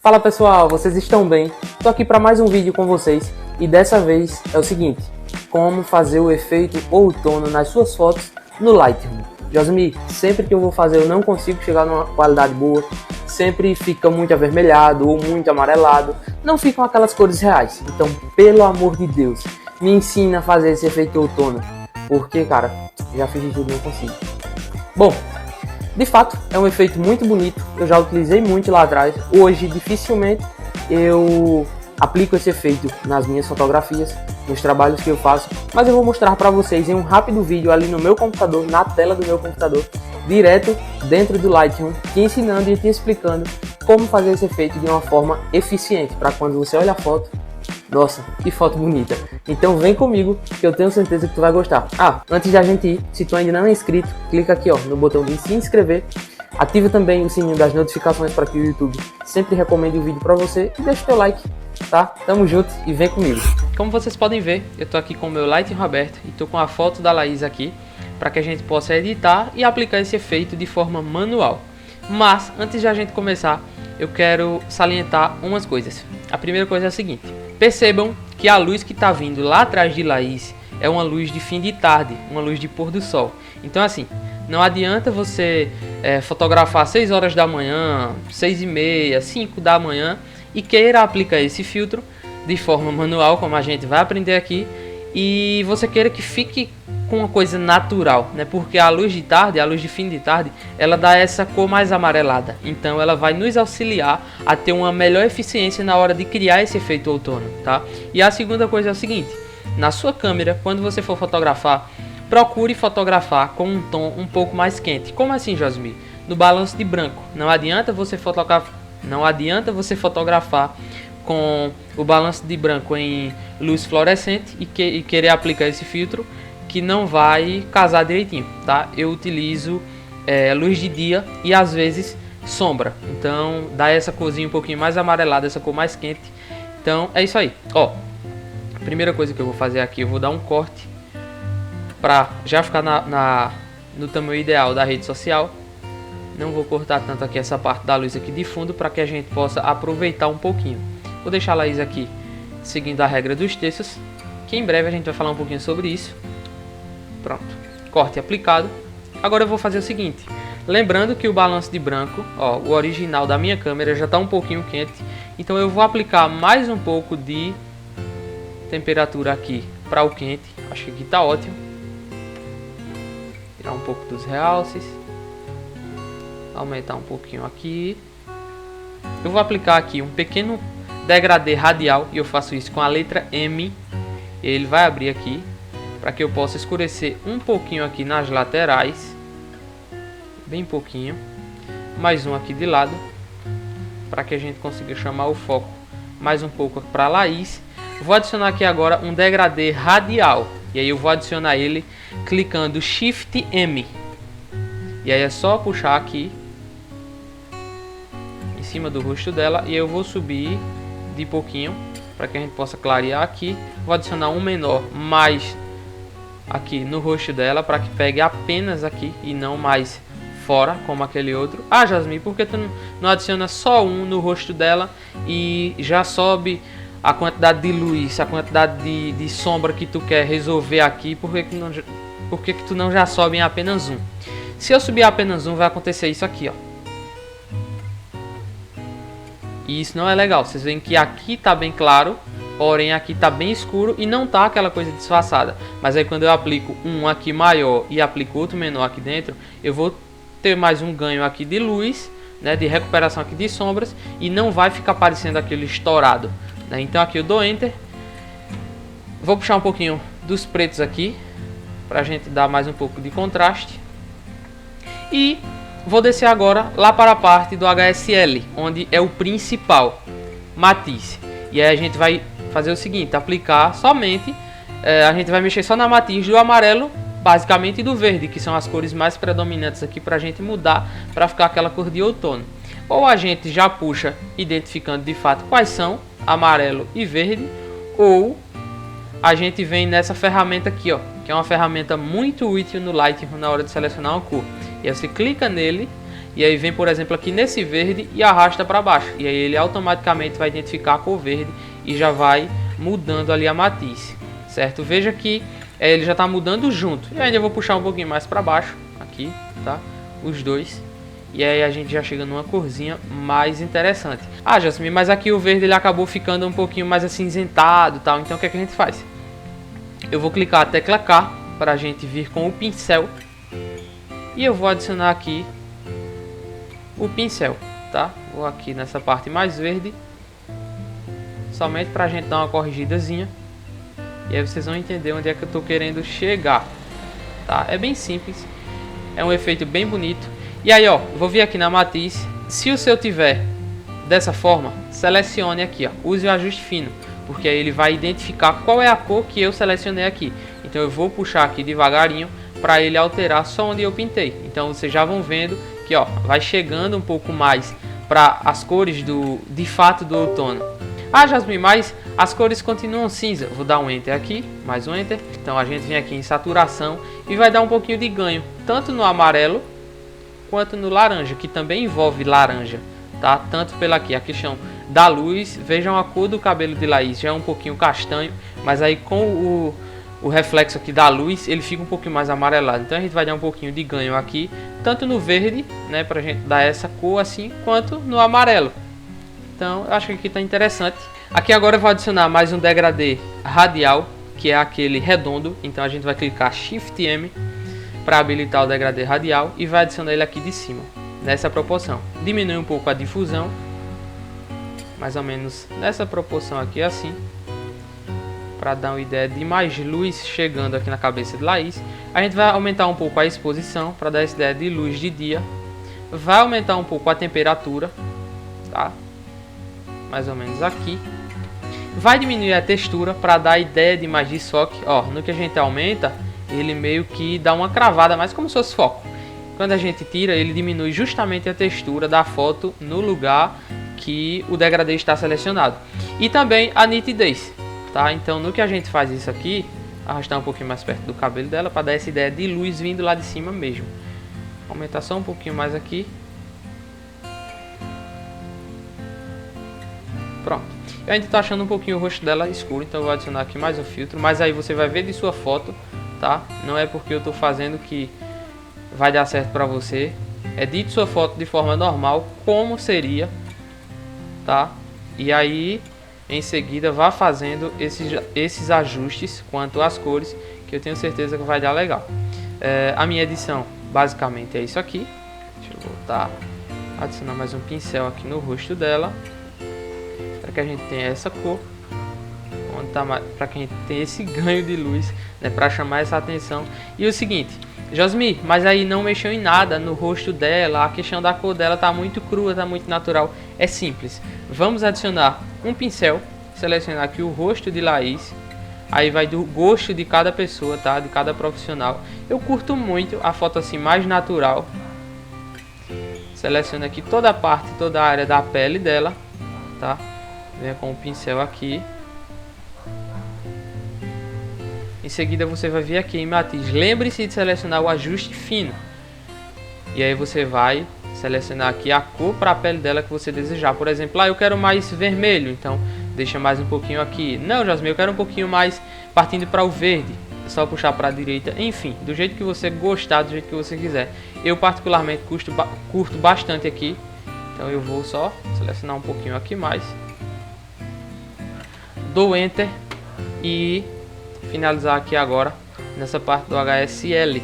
Fala pessoal, vocês estão bem? Tô aqui para mais um vídeo com vocês e dessa vez é o seguinte: como fazer o efeito outono nas suas fotos no Lightroom. Josmi, sempre que eu vou fazer eu não consigo chegar numa qualidade boa, sempre fica muito avermelhado ou muito amarelado, não ficam aquelas cores reais. Então, pelo amor de Deus, me ensina a fazer esse efeito outono, porque cara, já fiz de tudo e não consigo. Bom, de fato, é um efeito muito bonito, eu já utilizei muito lá atrás. Hoje, dificilmente eu aplico esse efeito nas minhas fotografias, nos trabalhos que eu faço, mas eu vou mostrar para vocês em um rápido vídeo ali no meu computador, na tela do meu computador, direto dentro do Lightroom, te ensinando e te explicando como fazer esse efeito de uma forma eficiente, para quando você olha a foto, nossa, que foto bonita. Então vem comigo que eu tenho certeza que tu vai gostar. Antes de a gente ir, se tu ainda não é inscrito, clica aqui no botão de se inscrever. Ativa também o sininho das notificações para que o YouTube sempre recomende o vídeo para você. E deixa o teu like, tá? Tamo junto e vem comigo. Como vocês podem ver, eu tô aqui com o meu Lightroom aberto e tô com a foto da Laís aqui, para que a gente possa editar e aplicar esse efeito de forma manual. Mas, antes de a gente começar, eu quero salientar umas coisas. A primeira coisa é a seguinte: percebam que a luz que está vindo lá atrás de Laís é uma luz de fim de tarde, uma luz de pôr do sol. Então assim, não adianta você fotografar 6 horas da manhã, 6h30, 5 da manhã e queira aplicar esse filtro de forma manual, como a gente vai aprender aqui, e você queira que fique com uma coisa natural, né? Porque a luz de tarde, a luz de fim de tarde, ela dá essa cor mais amarelada. Então ela vai nos auxiliar a ter uma melhor eficiência na hora de criar esse efeito outono, tá? E a segunda coisa é o seguinte: na sua câmera, quando você for fotografar, procure fotografar com um tom um pouco mais quente. Como assim, Josmi? No balanço de branco. Não adianta você fotografar com o balanço de branco em luz fluorescente e querer aplicar esse filtro, que não vai casar direitinho, tá? Eu utilizo luz de dia e às vezes sombra, então dá essa corzinha um pouquinho mais amarelada, essa cor mais quente. Então é isso aí. A primeira coisa que eu vou fazer aqui, eu vou dar um corte para já ficar no tamanho ideal da rede social. Não vou cortar tanto aqui essa parte da luz aqui de fundo, para que a gente possa aproveitar um pouquinho. Vou deixar a Laís aqui seguindo a regra dos terços, que em breve a gente vai falar um pouquinho sobre isso. Pronto, corte aplicado. Agora eu vou fazer o seguinte: lembrando que o balanço de branco, o original da minha câmera já está um pouquinho quente, então eu vou aplicar mais um pouco de temperatura aqui para o quente. Acho que aqui está ótimo. Tirar um pouco dos realces, aumentar um pouquinho aqui. Eu vou aplicar aqui um pequeno degradê radial, e eu faço isso com a letra M. Ele vai abrir aqui para que eu possa escurecer um pouquinho aqui nas laterais, bem pouquinho, mais um aqui de lado, para que a gente consiga chamar o foco mais um pouco para a Laís. Vou adicionar aqui agora um degradê radial, e aí eu vou adicionar ele clicando Shift M, e aí é só puxar aqui em cima do rosto dela, e eu vou subir de pouquinho para que a gente possa clarear aqui. Vou adicionar um menor mais aqui no rosto dela, para que pegue apenas aqui e não mais fora como aquele outro. Jasmin, por que tu não adiciona só um no rosto dela e já sobe a quantidade de luz, a quantidade de sombra que tu quer resolver aqui? Por que tu não já sobe em apenas um? Se eu subir apenas um, vai acontecer isso aqui, e isso não é legal. Vocês veem que aqui tá bem claro, porém aqui tá bem escuro e não tá aquela coisa disfarçada. Mas aí quando eu aplico um aqui maior e aplico outro menor aqui dentro, eu vou ter mais um ganho aqui de luz, né, de recuperação aqui de sombras, e não vai ficar parecendo aquele estourado, né? Então aqui eu dou Enter. Vou puxar um pouquinho dos pretos aqui, pra gente dar mais um pouco de contraste. E vou descer agora lá para a parte do HSL, onde é o principal, matiz. E aí a gente vai fazer o seguinte: aplicar somente, a gente vai mexer só na matiz do amarelo, basicamente, e do verde, que são as cores mais predominantes aqui, para a gente mudar, para ficar aquela cor de outono. Ou a gente já puxa identificando de fato quais são, amarelo e verde, ou a gente vem nessa ferramenta aqui, que é uma ferramenta muito útil no Lightroom na hora de selecionar uma cor. E aí você clica nele e aí vem, por exemplo, aqui nesse verde e arrasta para baixo. E aí ele automaticamente vai identificar a cor verde e já vai mudando ali a matisse, certo? Veja que ele já está mudando junto. E ainda vou puxar um pouquinho mais para baixo, aqui, tá? Os dois. E aí a gente já chega numa corzinha mais interessante. Ah, Jasmine, mas aqui o verde ele acabou ficando um pouquinho mais acinzentado e tal. Então o que é que a gente faz? Eu vou clicar a tecla K para a gente vir com o pincel. E eu vou adicionar aqui o pincel, tá? Vou aqui nessa parte mais verde. Somente para a gente dar uma corrigidazinha. E aí vocês vão entender onde é que eu estou querendo chegar, tá? É bem simples. É um efeito bem bonito. E aí, ó, vou vir aqui na matisse. Se o seu tiver dessa forma, selecione aqui, ó, use o ajuste fino, porque aí ele vai identificar qual é a cor que eu selecionei aqui. Então eu vou puxar aqui devagarinho para ele alterar só onde eu pintei. Então vocês já vão vendo que, ó, vai chegando um pouco mais para as cores de fato do outono. Ah, Jasmine, mas as cores continuam cinza. Vou dar um Enter aqui, mais um Enter. Então a gente vem aqui em saturação e vai dar um pouquinho de ganho, tanto no amarelo quanto no laranja, que também envolve laranja, tá? Tanto pela aqui, a questão da luz. Vejam a cor do cabelo de Laís, já é um pouquinho castanho, mas aí com o reflexo aqui da luz, ele fica um pouquinho mais amarelado. Então a gente vai dar um pouquinho de ganho aqui, tanto no verde, né, pra gente dar essa cor assim, quanto no amarelo. Então eu acho que aqui tá interessante. Aqui agora eu vou adicionar mais um degradê radial, que é aquele redondo. Então a gente vai clicar Shift M para habilitar o degradê radial e vai adicionar ele aqui de cima, nessa proporção. Diminui um pouco a difusão, mais ou menos nessa proporção aqui, assim, para dar uma ideia de mais luz chegando aqui na cabeça de Laís. A gente vai aumentar um pouco a exposição para dar essa ideia de luz de dia. Vai aumentar um pouco a temperatura, tá? Mais ou menos aqui. Vai diminuir a textura para dar a ideia de mais desfoque. Ó, no que a gente aumenta, ele meio que dá uma cravada, mais como se fosse foco. Quando a gente tira, ele diminui justamente a textura da foto no lugar que o degradê está selecionado. E também a nitidez, tá? Então no que a gente faz isso aqui, arrastar um pouquinho mais perto do cabelo dela para dar essa ideia de luz vindo lá de cima mesmo. Aumentar só um pouquinho mais aqui. Pronto. Eu ainda estou achando um pouquinho o rosto dela escuro, então eu vou adicionar aqui mais um filtro. Mas aí você vai ver de sua foto, tá? Não é porque eu estou fazendo que vai dar certo para você. Edite sua foto de forma normal, como seria, tá? E aí, em seguida, vá fazendo esses ajustes quanto às cores, que eu tenho certeza que vai dar legal. A minha edição, basicamente, é isso aqui. Deixa eu voltar, adicionar mais um pincel aqui no rosto dela, para que a gente tenha essa cor, para que a gente tenha esse ganho de luz, né, para chamar essa atenção. E o seguinte, Jasmine, mas aí não mexeu em nada no rosto dela, a questão da cor dela tá muito crua, tá muito natural. É simples, vamos adicionar um pincel, selecionar aqui o rosto de Laís, aí vai do gosto de cada pessoa, tá, de cada profissional. Eu curto muito a foto assim mais natural. Seleciona aqui toda a parte, toda a área da pele dela, tá? Venha com o pincel aqui. Em seguida você vai vir aqui em matiz. Lembre-se de selecionar o ajuste fino. E aí você vai selecionar aqui a cor para a pele dela que você desejar. Por exemplo, eu quero mais vermelho, então deixa mais um pouquinho aqui. Não, Jasmine, eu quero um pouquinho mais partindo para o verde. É só puxar para a direita. Enfim, do jeito que você gostar, do jeito que você quiser. Eu particularmente curto bastante aqui. Então eu vou só selecionar um pouquinho aqui mais. Dou Enter e finalizar aqui agora nessa parte do HSL,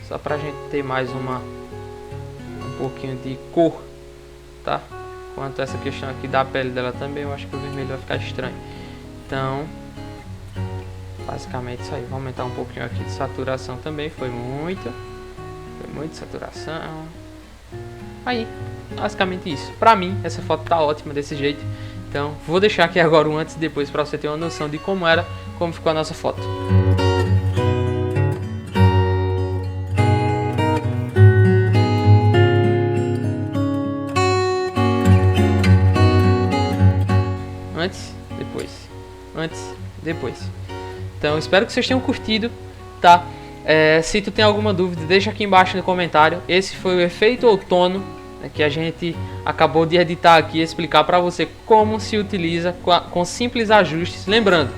só pra gente ter mais um pouquinho de cor, tá? Quanto a essa questão aqui da pele dela também, eu acho que o vermelho vai ficar estranho. Então, basicamente isso aí. Vou aumentar um pouquinho aqui de saturação também, foi muita saturação. Aí, basicamente isso. Pra mim, essa foto tá ótima desse jeito. Então, vou deixar aqui agora o antes e depois para você ter uma noção de como ficou a nossa foto. Antes, depois. Antes, depois. Então, espero que vocês tenham curtido, tá? Se tu tem alguma dúvida, deixa aqui embaixo no comentário. Esse foi o efeito outono, né, que a gente acabou de editar aqui e explicar para você como se utiliza com simples ajustes. Lembrando,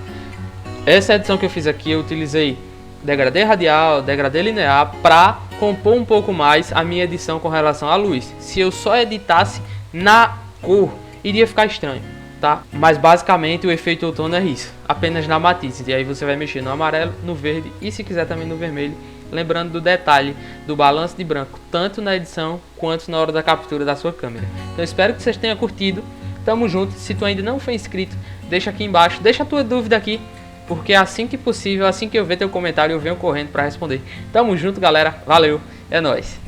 essa edição que eu fiz aqui, eu utilizei degradê radial, degradê linear para compor um pouco mais a minha edição com relação à luz. Se eu só editasse na cor, iria ficar estranho, tá? Mas basicamente o efeito outono é isso, apenas na matiz. E aí você vai mexer no amarelo, no verde e se quiser também no vermelho. Lembrando do detalhe do balanço de branco, tanto na edição quanto na hora da captura da sua câmera. Então espero que vocês tenham curtido. Tamo junto. Se tu ainda não foi inscrito, deixa aqui embaixo, deixa a tua dúvida aqui, porque assim que possível, assim que eu ver teu comentário, eu venho correndo para responder. Tamo junto, galera. Valeu. É nóis.